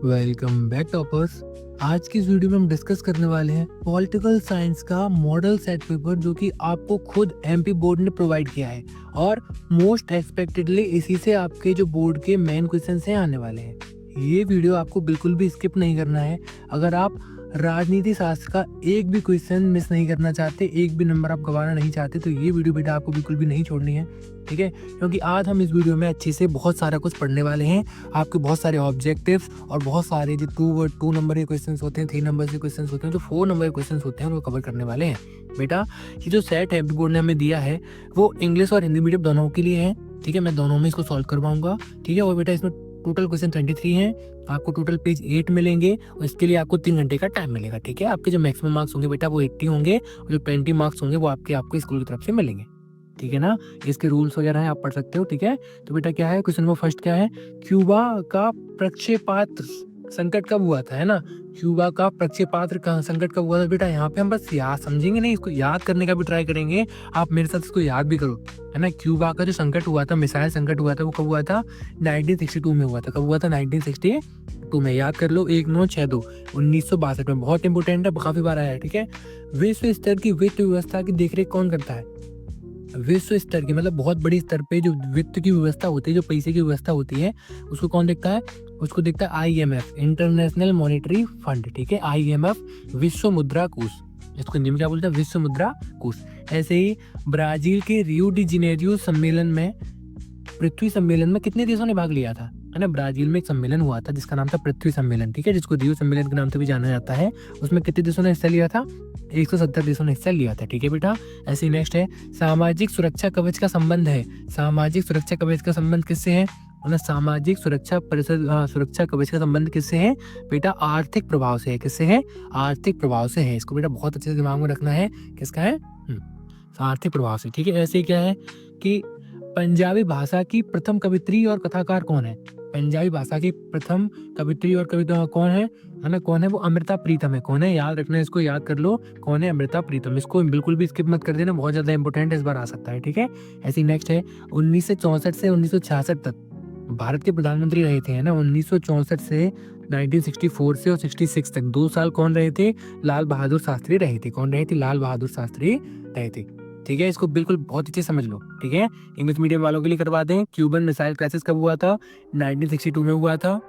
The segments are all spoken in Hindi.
Welcome back toppers. आज की इस वीडियो में हम डिस्कस करने वाले हैं पॉलिटिकल साइंस का मॉडल सेट पेपर जो कि आपको खुद एमपी बोर्ड ने प्रोवाइड किया है और मोस्ट एक्सपेक्टेडली इसी से आपके जो बोर्ड के मेन क्वेश्चंस हैं आने वाले हैं। ये वीडियो आपको बिल्कुल भी स्किप नहीं करना है। अगर आप राजनीति शास्त्र का एक भी क्वेश्चन मिस नहीं करना चाहते, एक भी नंबर आप गंवाना नहीं चाहते, तो ये वीडियो बेटा आपको बिल्कुल भी नहीं छोड़नी है, ठीक है। क्योंकि आज हम इस वीडियो में अच्छे से बहुत सारा कुछ पढ़ने वाले हैं। आपके बहुत सारे ऑब्जेक्टिव्स और बहुत सारे जो टू नंबर के क्वेश्चन होते हैं, 3 नंबर के क्वेश्चन होते हैं, जो 4 नंबर के क्वेश्चन होते हैं, उनको कवर करने वाले हैं। बेटा ये जो सेट है बोर्ड ने हमें दिया है वो इंग्लिश और हिंदी मीडियम दोनों के लिए है, ठीक है। मैं दोनों में इसको सॉल्व करवाऊंगा, ठीक है। और बेटा इसमें टोटल क्वेश्चन 23 हैं, आपको टोटल पेज 8 मिलेंगे और इसके लिए आपको 3 घंटे का टाइम मिलेगा, ठीक है। आपके जो मैक्सिमम मार्क्स होंगे बेटा वो 80 होंगे और जो 20 मार्क्स होंगे वो आपको स्कूल की तरफ से मिलेंगे, ठीक है ना। इसके रूल्स वगैरह हैं, आप पढ़ सकते हो, ठीक है। तो बेटा क्या है क्वेश्चन नंबर फर्स्ट, क्या है, क्यूबा का प्रक्षेपात्र संकट कब हुआ था, है ना। क्यूबा का प्रक्षेपात्र का संकट कब हुआ था बेटा। यहाँ पे हम बस याद समझेंगे नहीं, इसको याद करने का भी ट्राई करेंगे। आप मेरे साथ इसको याद भी करो, है ना। क्यूबा का जो संकट हुआ था, मिसाइल संकट हुआ था, वो कब हुआ था, 1962 में हुआ था। कब हुआ था, 1962 में। याद कर लो, 1962 1962 में। बहुत इंपोर्टेंट है, काफी बार आया है, ठीक है। विश्व स्तर की वित्त व्यवस्था की देखरेख कौन करता है। विश्व स्तर की मतलब बहुत बड़ी स्तर पे जो वित्त की व्यवस्था होती है, जो पैसे की व्यवस्था होती है, उसको कौन देखता है, उसको देखता है IMF, इंटरनेशनल मॉनेटरी फंड, ठीक है। IMF विश्व मुद्रा कोष, इसको हिंदी में क्या बोलते हैं, विश्व मुद्रा कोष। ऐसे ही ब्राजील के रियो डी जेनेरियो सम्मेलन में, पृथ्वी सम्मेलन में कितने देशों ने भाग लिया था, है ना। ब्राजील में एक सम्मेलन हुआ था जिसका नाम था पृथ्वी सम्मेलन, ठीक है, जिसको रियो सम्मेलन के नाम से भी जाना जाता है। उसमें कितने देशों ने हिस्सा लिया था, 170 देशों ने हिस्सा लिया था, ठीक है बेटा। ऐसे ही नेक्स्ट है, सामाजिक सुरक्षा कवच का संबंध है। सामाजिक सुरक्षा कवच का संबंध किससे है ना। सामाजिक सुरक्षा परिषद सुरक्षा कवच का संबंध किससे है बेटा, आर्थिक प्रभाव से है। किससे है, आर्थिक प्रभाव से है। इसको बेटा बहुत अच्छे से दिमाग में रखना है, किसका है, आर्थिक प्रभाव से, ठीक है। ऐसे ही क्या है कि पंजाबी भाषा की प्रथम कवित्री और कथाकार कौन है। पंजाबी भाषा की प्रथम कवित्री और कविता कौन है ना, कौन है, वो अमृता प्रीतम है। कौन है, याद रखना है, इसको याद कर लो, कौन है, अमृता प्रीतम। इसको बिल्कुल भी स्किप मत कर देना, बहुत ज्यादा इंपॉर्टेंट इस बार आ सकता है, ठीक है। ऐसी नेक्स्ट है, 1964 से 1966 तक भारत के प्रधानमंत्री रहे थे, है ना। 1964 से 1964 से और 66 तक 2 साल कौन रहे थे, लाल बहादुर शास्त्री रहे थे। कौन रहे थे, लाल बहादुर शास्त्री रहे थे, ठीक है। इसको बिल्कुल बहुत अच्छे समझ लो, ठीक है। इंग्लिश मीडियम वालों के लिए करवा दें, क्यूबन मिसाइल क्राइसिस कब हुआ था, 1962 में हुआ था।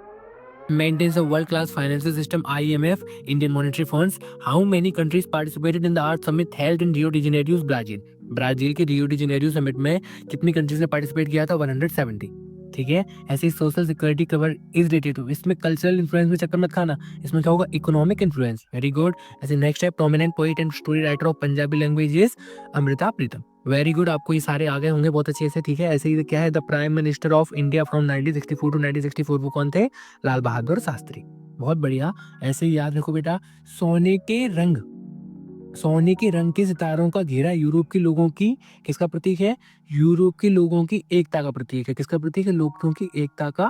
Maintains a world-class financial system, IMF, Indian Monetary Funds. How many countries participated in the Art Summit held in Rio de Janeiro, Brazil? Brazil के रियो डी जेनेरियो समिट में कितनी कंट्रीज ने पार्टिसिपेट किया था, 170, ठीक है। ऐसे ही social security cover is related to, इसमें कल्चरल इन्फ्लुएंस में चक्कर मत खाना, इसमें क्या होगा, इकोनॉमिक इन्फ्लुएंस, वेरी गुड। ऐसे नेक्स्ट है, prominent poet and story writer of Punjabi language is Amrita Pritam, very good. आपको ये सारे आ गए होंगे बहुत अच्छे से, ठीक है। ऐसे ही क्या है, the prime minister of India from 1964 to 1964, वो कौन थे, लाल बहादुर शास्त्री, बहुत बढ़िया। ऐसे ही याद रखो बेटा, सोने के रंग, सोने के रंग के सितारों का घेरा यूरोप के लोगों की किसका प्रतीक है, यूरोप के लोगों की एकता का प्रतीक है। किसका प्रतीक है, लोगों की एकता का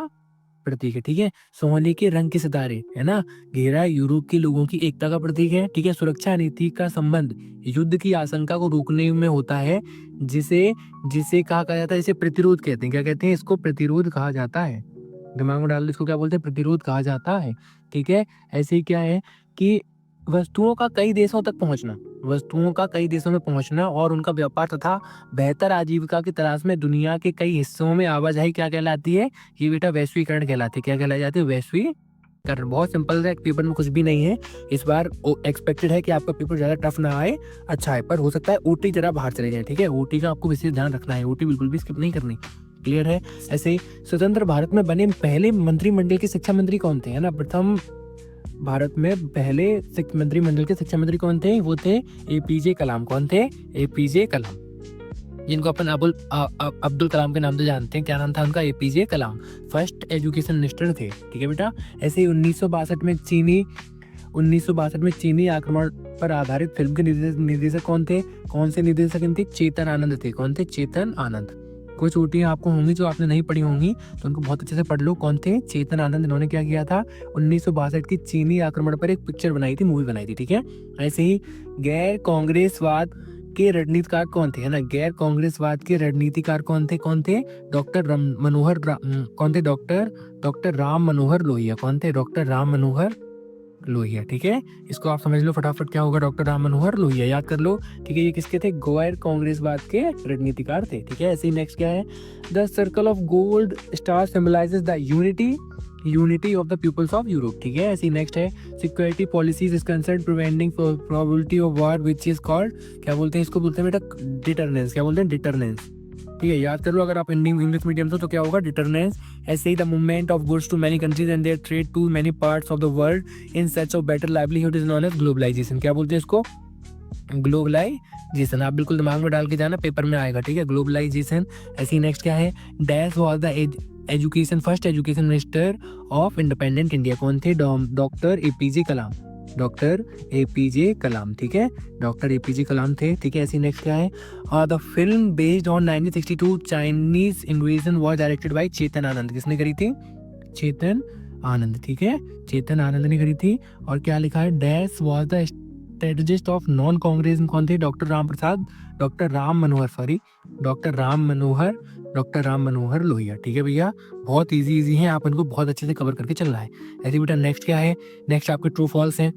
प्रतीक है, ठीक है। सोने के रंग के सितारे, है ना, घेरा यूरोप के लोगों की एकता का प्रतीक है, ठीक है। सुरक्षा नीति का संबंध युद्ध की आशंका को रोकने में होता है, जिसे जिसे कहा जाता है, इसे प्रतिरोध कहते हैं। क्या कहते हैं, इसको प्रतिरोध कहा जाता है। दिमाग में डाल लो, इसको क्या बोलते हैं, प्रतिरोध कहा जाता है, ठीक है। ऐसे ही क्या है कि वस्तुओं का कई देशों तक पहुंचना, वस्तुओं का कई देशों में पहुंचना और उनका व्यापार तथा बेहतर आजीविका की तलाश में दुनिया के कई हिस्सों में आवाजाही क्या कहलाती है, ये बेटा वैश्वीकरण कहलाती है। क्या कहलाई जाती है, वैश्वीकरण। बहुत सिंपल है, पेपर में कुछ भी नहीं है इस बार। एक्सपेक्टेड है कि आपका पेपर ज्यादा टफ ना आए, अच्छा है, पर हो सकता है ओटी जरा बाहर चले जाए, ठीक है। ओटी का आपको विशेष ध्यान रखना है, ओटी बिल्कुल भी स्किप नहीं करनी, क्लियर है। ऐसे स्वतंत्र भारत में बने पहले मंत्रिमंडल के शिक्षा मंत्री कौन थे, है ना। प्रथम भारत में पहले मंत्रिमंडल के शिक्षा मंत्री कौन थे, वो थे APJ कलाम। कौन थे, APJ कलाम, जिनको अपन अब्दुल कलाम के नाम से जानते हैं। क्या नाम था उनका, APJ कलाम, फर्स्ट एजुकेशन मिनिस्टर थे, ठीक है बेटा। ऐसे ही 1962 में चीनी आक्रमण पर आधारित फिल्म के निर्देशक कौन थे, कौन से निर्देशक थे, चेतन आनंद थे। कौन थे, चेतन आनंद। कुछ ओटियां आपको होंगी जो आपने नहीं पढ़ी होंगी, तो उनको बहुत अच्छे से पढ़ लो, कौन थे, चेतन आनंद। इन्होंने क्या किया था, 1962 की चीनी आक्रमण पर एक पिक्चर बनाई थी, मूवी बनाई थी, ठीक है। ऐसे ही गैर कांग्रेसवाद के रणनीतिकार कौन थे, है ना, गैर कांग्रेसवाद के रणनीतिकार कौन थे, डॉक्टर डॉक्टर राम मनोहर लोहिया। कौन थे? डॉक्टर राम मनोहर लोहिया। ठीक है, इसको आप समझ लो फटाफट, क्या होगा? डॉक्टर राम मनोहर लोहिया, याद कर लो। ठीक है, ये किसके थे? गैर कांग्रेसवाद के रणनीतिकार थे। ठीक है, ऐसे ही नेक्स्ट क्या है? The circle of gold star symbolises the unity of the peoples of Europe. ठीक है, ऐसे ही नेक्स्ट है security policies is concern preventing probability of war which is called, क्या बोलते हैं इसको? बोलते हैं बेटा डिटरनेंस। क्या बोलते हैं? डिटरनेंस। ठीक है, याद कर लो, अगर आप इंग्लिश मीडियम से तो क्या होगा? डिटरनेंस। ऐसे ही the movement of goods to many countries and their trade to many parts of the world in search of better livelihood is known as globalisation. क्या बोलते हैं इसको? ग्लोबलाइजेशन। आप बिल्कुल दिमाग में डाल के जाना, पेपर में आएगा। ठीक है, ग्लोबलाइजेशन। ऐसे ही नेक्स्ट क्या है? Dash was the first education minister of independent India. कौन थे? डॉक्टर एपीजे कलाम। डॉक्टर एपीजे कलाम। ठीक है, डॉक्टर एपीजे कलाम थे। ठीक है, ऐसी नेक्स्ट क्या है? The film based on 1962 Chinese invasion was directed by Chetan Anand. किसने करी थी? चेतन आनंद। ठीक है, चेतन आनंद ने करी थी। और क्या लिखा है? Dash was the strategist of non Congress. कौन थे? डॉक्टर राम मनोहर लोहिया। ठीक है भैया, बहुत इजी है, आप इनको बहुत अच्छे से कवर करके चल रहा है। ऐसे बेटा नेक्स्ट क्या है? नेक्स्ट आपके ट्रू फॉल्स हैं।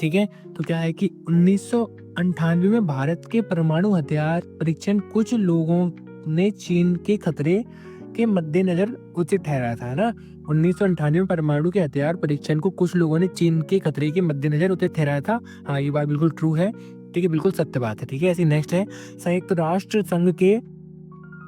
ठीक है, तो क्या है कि 1998 में भारत के परमाणु हथियार परीक्षण कुछ लोगों ने चीन के खतरे के मद्देनजर उचित ठहराया था, है ना। 1998 में परमाणु के हथियार परीक्षण को कुछ लोगों ने चीन के खतरे के मद्देनजर उचित ठहराया था। हाँ, ये बात बिल्कुल ट्रू है। ठीक है, बिल्कुल सत्य बात है। ठीक है, ऐसी नेक्स्ट है संयुक्त राष्ट्र संघ के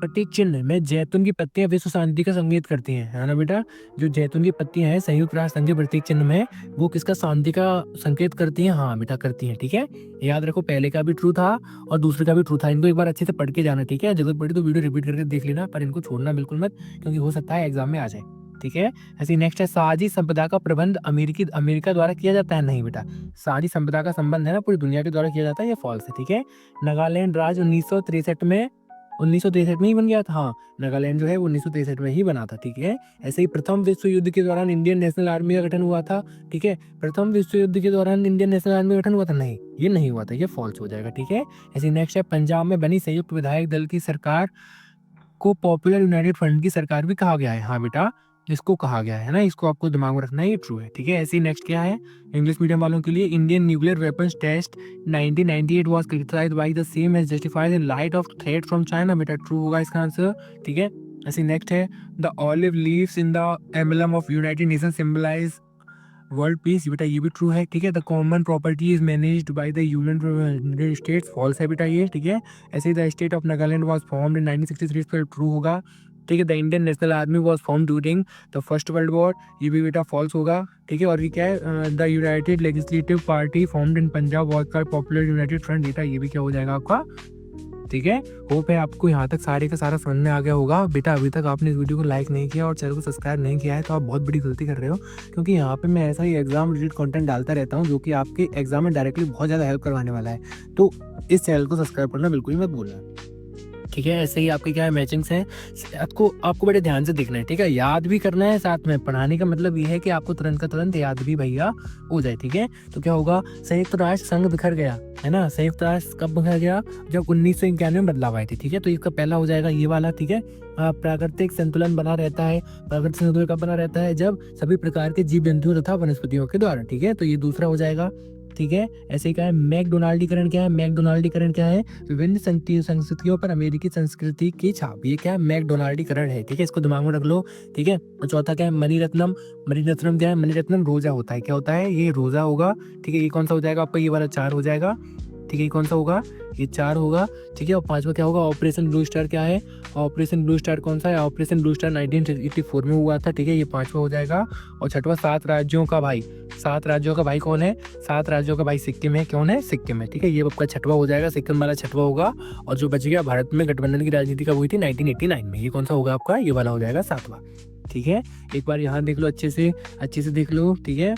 प्रतीक चिन्ह में जैतून की पत्तियां विश्व शांति का संकेत करती हैं, है ना बेटा। जो जैतून की पत्तियां हैं संयुक्त राष्ट्र संघ के प्रतीक चिन्ह में, वो किसका? शांति का संकेत करती हैं। हाँ बेटा, करती हैं। ठीक है, याद रखो, पहले का भी ट्रू था और दूसरे का भी ट्रू था। इनको एक बार अच्छे से पढ़ के जाना। ठीक है, जरूरत पड़ी तो वीडियो रिपीट करके देख लेना, पर इनको छोड़ना बिल्कुल मत, क्योंकि हो सकता है एग्जाम में आ जाए। ठीक है, ऐसी नेक्स्ट है साझी संपदा का प्रबंध अमेरिका द्वारा किया जाता है। नहीं बेटा, साझी संपदा का संबंध है ना पूरी दुनिया के द्वारा किया जाता है, ये फॉल्स है। ठीक है, नागालैंड राज्य 1963 में ही बन गया था। हाँ, नागालैंड जो है वो 1963 में ही बना था। ठीक है, ऐसे ही प्रथम विश्व युद्ध के दौरान इंडियन नेशनल आर्मी का गठन हुआ था। ठीक है, प्रथम विश्व युद्ध के दौरान इंडियन नेशनल आर्मी का गठन हुआ था। नहीं, ये नहीं हुआ था, ये फॉल्स हो जाएगा। ठीक है, ऐसे नेक्स्ट है पंजाब में बनी संयुक्त विधायक दल की सरकार को पॉपुलर यूनाइटेड फ्रंट की सरकार भी कहा गया है। हाँ बेटा, इसको कहा गया है ना, इसको आपको दिमाग में रखना है, ये ट्रू है। ठीक है, ऐसे ही नेक्स्ट क्या है? इंग्लिश मीडियम वालों के लिए Indian nuclear weapons test 1998 was criticised by the same as justified in light of threat from China. बेटा ट्रू होगा इसका आंसर। ठीक है, ऐसे नेक्स्ट है the olive leaves in the emblem of United Nation symbolise world peace. बेटा ये भी ट्रू है। ठीक है, the common property is managed by the union states. False है बेटा ये। ठीक है, ऐसे ही the state of Nagaland was formed in 1963 पर ट्रू होगा। ठीक है, the Indian national army was form during the first world war. ये भी बेटा फॉल्स होगा। ठीक है, और ये क्या है? The United legislative party formed in Punjab was called popular United front. बेटा ये भी क्या हो जाएगा आपका? ठीक है, होप है आपको यहाँ तक सारे का सारा समझ में आ गया होगा। बेटा अभी तक आपने इस वीडियो को लाइक नहीं किया और चैनल को सब्सक्राइब नहीं किया है तो आप बहुत बड़ी गलती कर रहे हो, क्योंकि यहाँ पे मैं ऐसा ही एग्जाम रिलेटेड कंटेंट डालता रहता हूँ जो कि आपके एग्जाम में डायरेक्टली बहुत ज़्यादा हेल्प करवाने वाला है। तो इस चैनल को सब्सक्राइब करना बिल्कुल मत भूलना। ठीक है, ऐसे ही आपके क्या है मैचिंग्स हैं, आपको बड़े ध्यान से देखना है। ठीक है, याद भी करना है साथ में। पढ़ाने का मतलब ये है कि आपको तुरंत का तुरंत याद भी भैया हो जाए। ठीक है, तो क्या होगा? संयुक्त राष्ट्र संघ बिखर गया, है ना। संयुक्त राष्ट्र कब बिखर गया? जब 1991 में बदलाव आए थे। ठीक है, तो इसका पहला हो जाएगा ये वाला। ठीक है, प्राकृतिक संतुलन बना रहता है। प्राकृतिक संतुलन कब बना रहता है? जब सभी प्रकार के जीव जंतुओं तथा वनस्पतियों के द्वारा। ठीक है, तो ये दूसरा हो जाएगा। ठीक है, ऐसे ही क्या है? मैकडोनाल्डीकरण क्या है? मैकडोनाल्डीकरण क्या है? विभिन्न संस्कृतियों पर अमेरिकी संस्कृति की छाप। ये क्या है? मैकडोनाल्डीकरण है। ठीक है, इसको दिमाग में रख लो। ठीक है, और चौथा क्या है? मणिरत्नम। मणिरत्नम क्या है? मणिरत्नम रोजा होता है। क्या होता है? ये रोजा होगा। ठीक है, ये कौन सा हो जाएगा आपका? ये वाला 4 हो जाएगा। ठीक है, ये कौन सा होगा? ये 4 होगा। ठीक है, और 5वां क्या होगा? ऑपरेशन ब्लू स्टार क्या है? ऑपरेशन ब्लू स्टार कौन सा है? ऑपरेशन ब्लू स्टार 1984 में हुआ था। ठीक है, ये 5वां हो जाएगा। और 6वां 7 राज्यों का भाई। 7 राज्यों का भाई कौन है? 7 राज्यों का भाई सिक्किम है। कौन है? सिक्किम है। ठीक है, ये आपका 6वां हो जाएगा। सिक्किम वाला 6वां होगा। और जो बच गया भारत में गठबंधन की राजनीति कब हुई थी? 1989 में। ये कौन सा होगा आपका? ये वाला हो जाएगा 7वां। ठीक है, एक बार यहाँ देख लो, अच्छे से देख लो। ठीक है,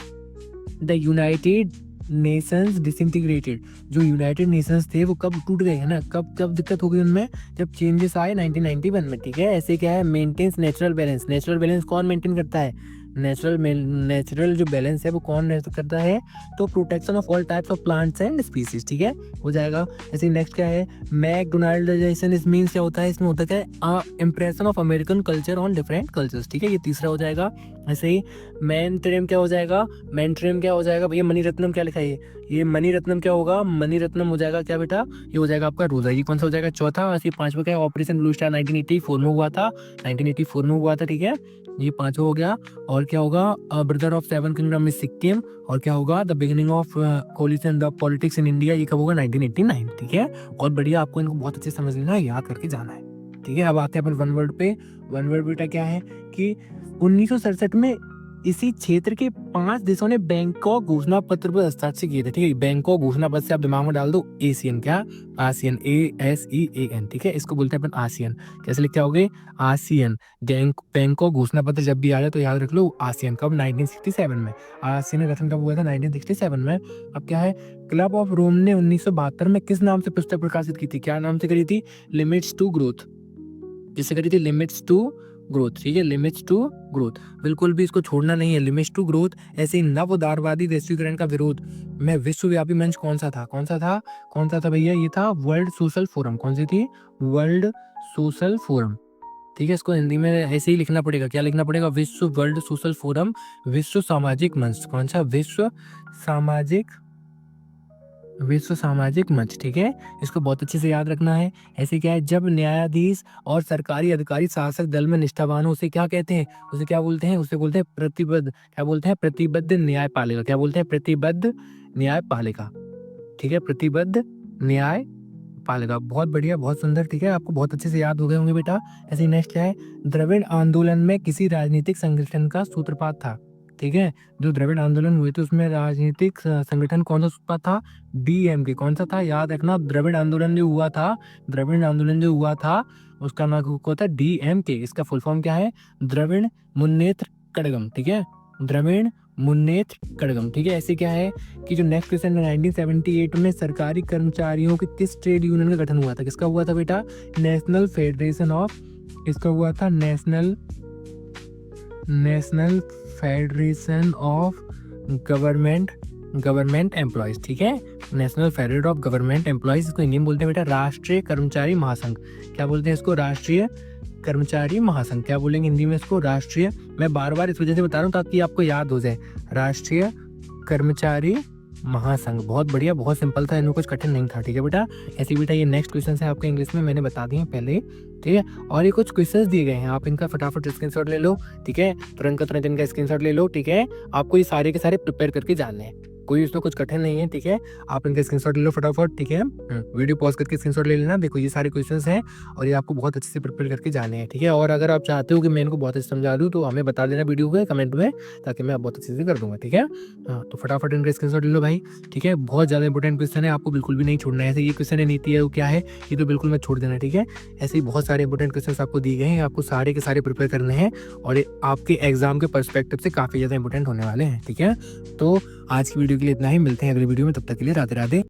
द यूनाइटेड नेशंस डिसइंटीग्रेटेड। जो यूनाइटेड नेशंस थे वो कब टूट गए, है ना। कब दिक्कत हो गई उनमें? जब चेंजेस आए 1991 में। ठीक है, ऐसे क्या है? Maintains natural balance. Natural balance कौन मेंटेन करता है? नेचुरल जो बैलेंस है वो कौन करता है, तो protection of all types of plants and species, ठीक है, हो जाएगा। ऐसे नेक्स्ट क्या है, मैकडोनाल्डाइजेशन, इस मीन्स क्या होता है, इसमें होता क्या है, impression of American culture on different cultures, ठीक है, ये तीसरा हो जाएगा। ऐसे ही मेन क्या हो जाएगा, भैया मणिरत्नम क्या लिखा है, ये मणिरत्नम क्या होगा, मणिरत्नम हो जाएगा क्या बेटा, ये हो जाएगा आपका रोजा। ये कौन सा हो जाएगा, चौथा। ऐसे पांचवा क्या है, ऑपरेशन ब्लू स्टार 1984 में हुआ था, 1984 में हुआ था, ठीक है, ये पांचवा हो गया। और क्या होगा, brother of seven kingdom is Sikkim. और क्या होगा, the beginning of coalition the politics in India, ये कब होगा, 1989, ठीक है। और बढ़िया, आपको इनको बहुत अच्छे समझ लेना है, याद करके जाना है, ठीक है। अब आते हैं अपन वन वर्ड पे। वन वर्ड बेटा क्या है कि 1967 में इसी क्षेत्र के 5 देशों ने बैंकॉक घोषणा पत्र पर हस्ताक्षर किए थे, ठीक है। बैंकॉक घोषणा पत्र से आप दिमाग में डाल दो एशियन, क्या, आसियन, ASEAN, ठीक है, इसको बोलते हैं अपन आसियन। कैसे लिखते होगे, आसियन। बैंकॉक घोषणा पत्र जब भी आ जाए तो याद रख लो आसियन। कब, 1967 में। आसियन का गठन कब हुआ था, 1967 में। अब क्या है, क्लब ऑफ रोम ने 1972 में किस नाम से पुस्तक प्रकाशित की थी, क्या नाम से करी थी, लिमिट्स टू ग्रोथ, जिससे करी थी लिमिट्स टू ग्रोथ, ठीक है, लिमिट्स टू ग्रोथ, बिल्कुल भी इसको छोड़ना नहीं है, लिमिट्स टू ग्रोथ। ऐसे ही नव उदारवादी वैश्वीकरण का विरोध में विश्वव्यापी मंच कौन सा था भैया, ये था वर्ल्ड सोशल फोरम। कौन सी थी, वर्ल्ड सोशल फोरम, ठीक है। इसको हिंदी में ऐसे ही लिखना पड़ेगा, क्या लिखना पड़ेगा, वर्ल्ड सोशल फोरम, विश्व सामाजिक मंच। कौन सा, विश्व सामाजिक मंच, ठीक है, इसको बहुत अच्छे से याद रखना है। ऐसे क्या है, जब न्यायाधीश और सरकारी अधिकारी शासक दल में निष्ठावान हो, उसे क्या कहते हैं, उसे बोलते हैं प्रतिबद्ध, क्या बोलते हैं, प्रतिबद्ध न्यायपालिका, क्या बोलते हैं, प्रतिबद्ध न्यायपालिका, ठीक है, प्रतिबद्ध न्यायपालिका। बहुत बढ़िया, बहुत सुंदर, ठीक है, आपको बहुत अच्छे से याद हो गए होंगे बेटा। ऐसे नेक्स्ट क्या है, द्रविड़ आंदोलन में किसी राजनीतिक संगठन का सूत्रपात था, ठीक है, जो द्रविड़ आंदोलन हुए थे उसमें राजनीतिक संगठन कौन सा सूत्रपात था, DMK। कौन सा था, याद रखना, द्रविड़ आंदोलन जो हुआ था उसका नाम होता है DMK। इसका फुल फॉर्म क्या है, द्रविड़ मुन्नेत्र कड़गम, ठीक है, द्रविड़ मुन्नेत्र कड़गम, ठीक है। ऐसे क्या है कि जो नेक्स्ट क्वेश्चन है, 1978 में सरकारी कर्मचारियों के किस ट्रेड यूनियन का गठन हुआ था, किसका हुआ था बेटा, नेशनल फेडरेशन ऑफ, इसका हुआ था national federation of government employees, ठीक है, national federation of government employees, इसको हिंदी में बोलते हैं बेटा राष्ट्रीय कर्मचारी महासंघ। क्या बोलते हैं इसको, राष्ट्रीय कर्मचारी महासंघ। क्या बोलेंगे हिंदी में इसको, राष्ट्रीय, मैं बार बार इस वजह से बता रहा हूँ ताकि आपको याद हो जाए, राष्ट्रीय कर्मचारी महासंघ। बहुत बढ़िया, बहुत सिंपल था, इनमें कुछ कठिन नहीं था, ठीक है बेटा। ऐसे बेटा ये नेक्स्ट क्वेश्चन है आपके इंग्लिश में, मैंने बता दिए पहले, ठीक है। और ये कुछ क्वेश्चंस दिए गए हैं, आप इनका फटाफट स्क्रीनशॉट ले लो, ठीक है, तुरंत इनका स्क्रीनशॉट ले लो, ठीक है। आपको ये सारे के सारे प्रिपेयर करके जानने हैं, कोई इसमें कुछ कठिन नहीं है, ठीक है। आप इनका स्क्रीनशॉट ले लो फटाफट, ठीक है, वीडियो पॉज करके स्क्रीनशॉट ले लेना। देखो ये सारे क्वेश्चंस हैं और ये आपको बहुत अच्छे से प्रिपेयर करके जाने हैं, ठीक है। और अगर आप चाहते हो कि मैं इनको बहुत अच्छे समझा दूँ तो हमें बता देना वीडियो के कमेंट में, ताकि मैं बहुत अच्छे से कर दूंगा, ठीक है। हाँ, तो फटाफट इनका स्क्रीनशॉट ले लो भाई, ठीक है। बहुत ज़्यादा इंपॉर्टेंट क्वेश्चन है, आपको बिल्कुल भी नहीं छोड़ना है। ऐसे ये क्वेश्चन है नीति है वो क्या है, ये तो बिल्कुल मत छोड़ देना, ठीक है। ऐसे ही बहुत सारे इंपॉर्टेंट क्वेश्चन आपको दिए गए हैं, आपको सारे के सारे प्रिपेयर करने हैं और ये आपके एग्जाम के पर्सपेक्टिव से काफ़ी ज़्यादा इंपॉर्टेंट होने वाले हैं, ठीक है। तो आज की वीडियो के लिए इतना ही, मिलते हैं अगली वीडियो में, तब तक के लिए राधे राधे।